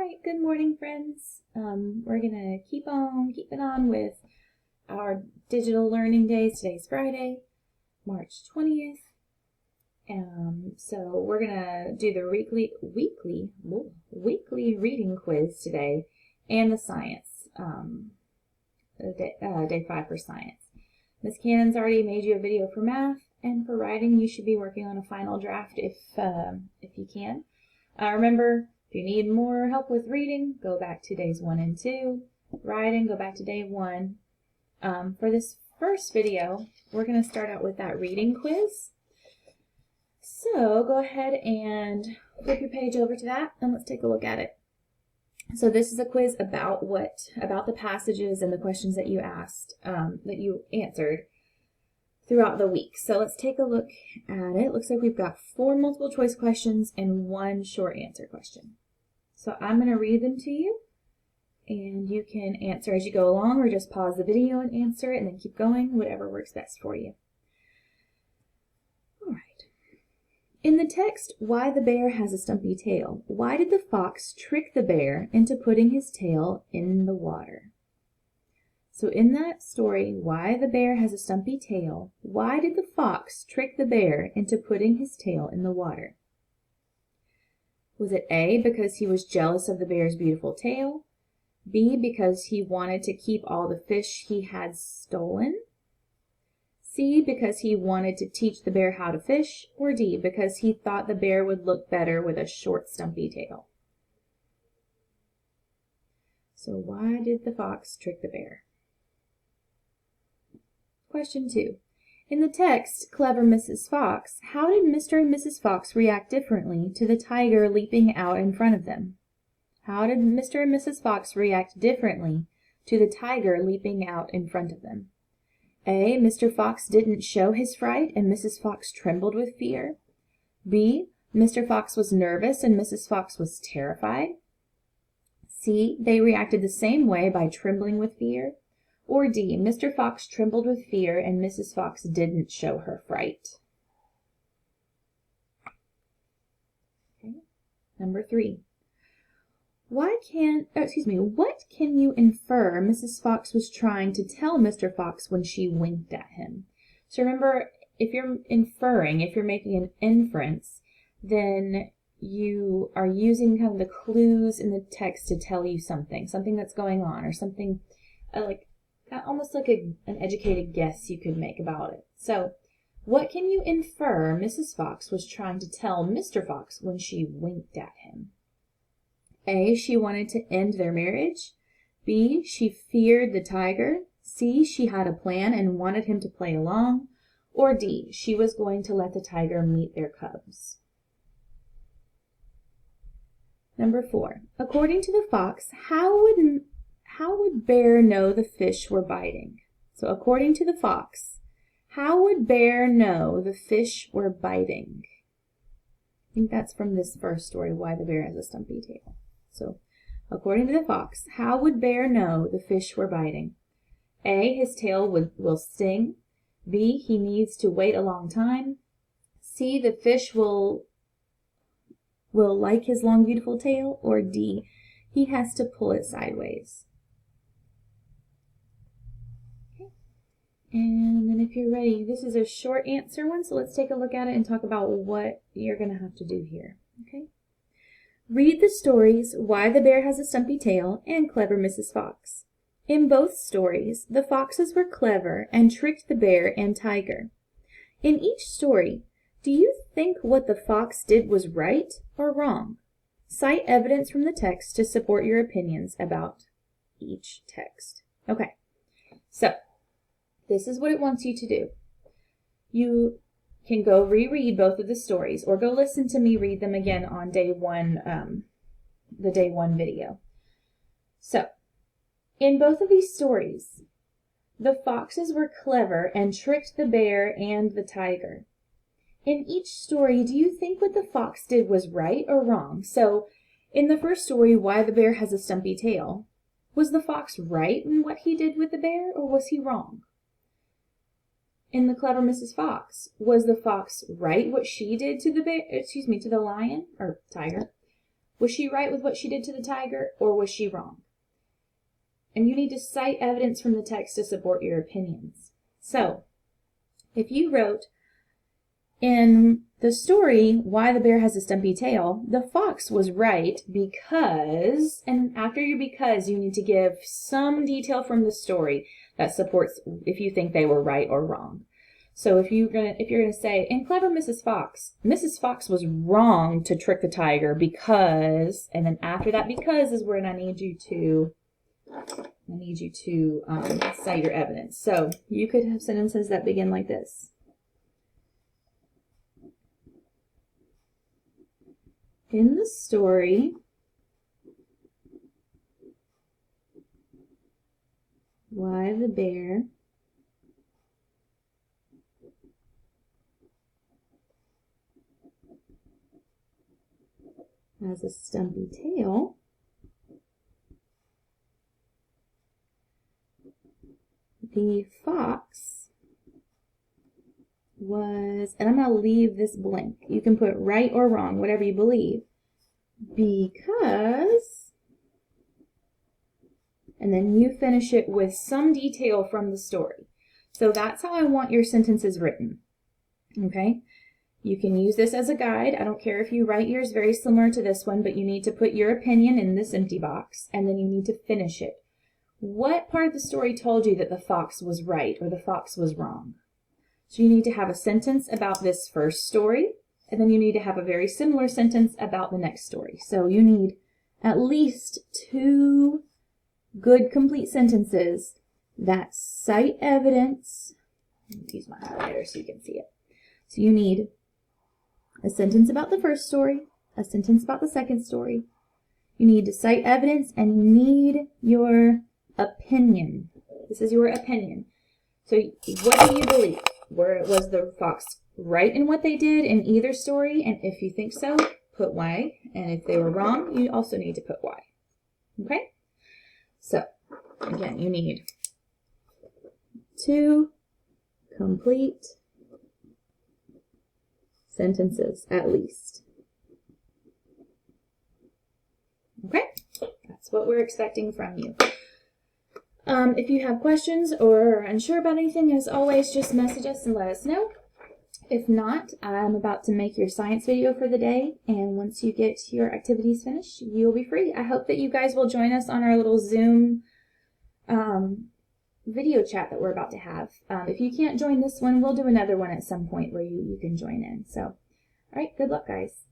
right, good morning, friends. We're gonna keep on keeping on with our digital learning days. Today's Friday, March 20th. So we're gonna do the weekly reading quiz today, and the science, day 5 for science. Miss Cannon's already made you a video for math, and for writing, you should be working on a final draft if you can. Remember, if you need more help with reading, go back to days 1 and 2. Writing, go back to day 1. For this first video, we're going to start out with that reading quiz. So go ahead and flip your page over to that, and let's take a look at it. So this is a quiz about the passages and the questions that you asked, that you answered throughout the week. So let's take a look at it. Looks like we've got 4 multiple choice questions and 1 short answer question. So I'm going to read them to you, and you can answer as you go along, or just pause the video and answer it and then keep going, whatever works best for you. All right. In the text, Why the Bear Has a Stumpy Tail, why did the fox trick the bear into putting his tail in the water? So in that story, Why the Bear Has a Stumpy Tail, why did the fox trick the bear into putting his tail in the water? Was it A, because he was jealous of the bear's beautiful tail? B, because he wanted to keep all the fish he had stolen? C, because he wanted to teach the bear how to fish? Or D, because he thought the bear would look better with a short, stumpy tail? So why did the fox trick the bear? Question 2. In the text, Clever Mrs. Fox, how did Mr. and Mrs. Fox react differently to the tiger leaping out in front of them? How did Mr. and Mrs. Fox react differently to the tiger leaping out in front of them? A, Mr. Fox didn't show his fright and Mrs. Fox trembled with fear. B, Mr. Fox was nervous and Mrs. Fox was terrified. C, they reacted the same way by trembling with fear. Or D, Mr. Fox trembled with fear and Mrs. Fox didn't show her fright. Okay. Number 3. What can you infer Mrs. Fox was trying to tell Mr. Fox when she winked at him? So remember, if you're inferring, if you're making an inference, then you are using kind of the clues in the text to tell you something that's going on, or something almost like an educated guess you could make about it. So, what can you infer Mrs. Fox was trying to tell Mr. Fox when she winked at him? A, she wanted to end their marriage. B, she feared the tiger. C, she had a plan and wanted him to play along. Or D, she was going to let the tiger meet their cubs. Number 4. According to the fox, how would Bear know the fish were biting? So according to the fox, how would Bear know the fish were biting? I think that's from this first story, Why the Bear Has a Stumpy Tail. So according to the fox, how would Bear know the fish were biting? A, his tail will sting. B, he needs to wait a long time. C, the fish will like his long, beautiful tail. Or D, he has to pull it sideways. And then if you're ready, this is a short answer one, so let's take a look at it and talk about what you're going to have to do here. Okay. Read the stories Why the Bear Has a Stumpy Tail and Clever Mrs. Fox. In both stories, the foxes were clever and tricked the bear and tiger. In each story, do you think what the fox did was right or wrong? Cite evidence from the text to support your opinions about each text. Okay, so this is what it wants you to do. You can go reread both of the stories, or go listen to me read them again on day 1, the day 1 video. So, in both of these stories, the foxes were clever and tricked the bear and the tiger. In each story, do you think what the fox did was right or wrong? So, in the first story, Why the Bear Has a Stumpy Tail, was the fox right in what he did with the bear, or was he wrong? In the Clever Mrs. Fox, was the fox right what she did to the bear, to the lion or tiger, Was she right with what she did to the tiger, or was she wrong? And you need to cite evidence from the text to support your opinions. So, if you wrote, in the story, Why the Bear Has a Stumpy Tail, the fox was right because, and after your because, you need to give some detail from the story that supports if you think they were right or wrong. So if you're gonna say, in Clever Mrs. Fox was wrong to trick the tiger because, and then after that because is where I need you to cite your evidence. So you could have sentences that begin like this. In the story, Why the Bear Has a Stumpy Tail, the fox was, and I'm going to leave this blank. You can put right or wrong, whatever you believe, because, and then you finish it with some detail from the story. So that's how I want your sentences written. Okay? You can use this as a guide. I don't care if you write yours very similar to this one, but you need to put your opinion in this empty box, and then you need to finish it. What part of the story told you that the fox was right or the fox was wrong? So you need to have a sentence about this first story, and then you need to have a very similar sentence about the next story. So you need at least 2 good complete sentences that cite evidence. Let me use my highlighter so you can see it. So you need a sentence about the first story, a sentence about the second story. You need to cite evidence, and you need your opinion. This is your opinion. So what do you believe? Was the fox right in what they did in either story? And if you think so, put why. And if they were wrong, you also need to put why. Okay? So, again, you need 2 complete sentences at least. Okay? That's what we're expecting from you. If you have questions or are unsure about anything, as always, just message us and let us know. If not, I'm about to make your science video for the day, and once you get your activities finished, you'll be free. I hope that you guys will join us on our little Zoom video chat that we're about to have. If you can't join this one, we'll do another one at some point where you can join in. So, all right, good luck, guys.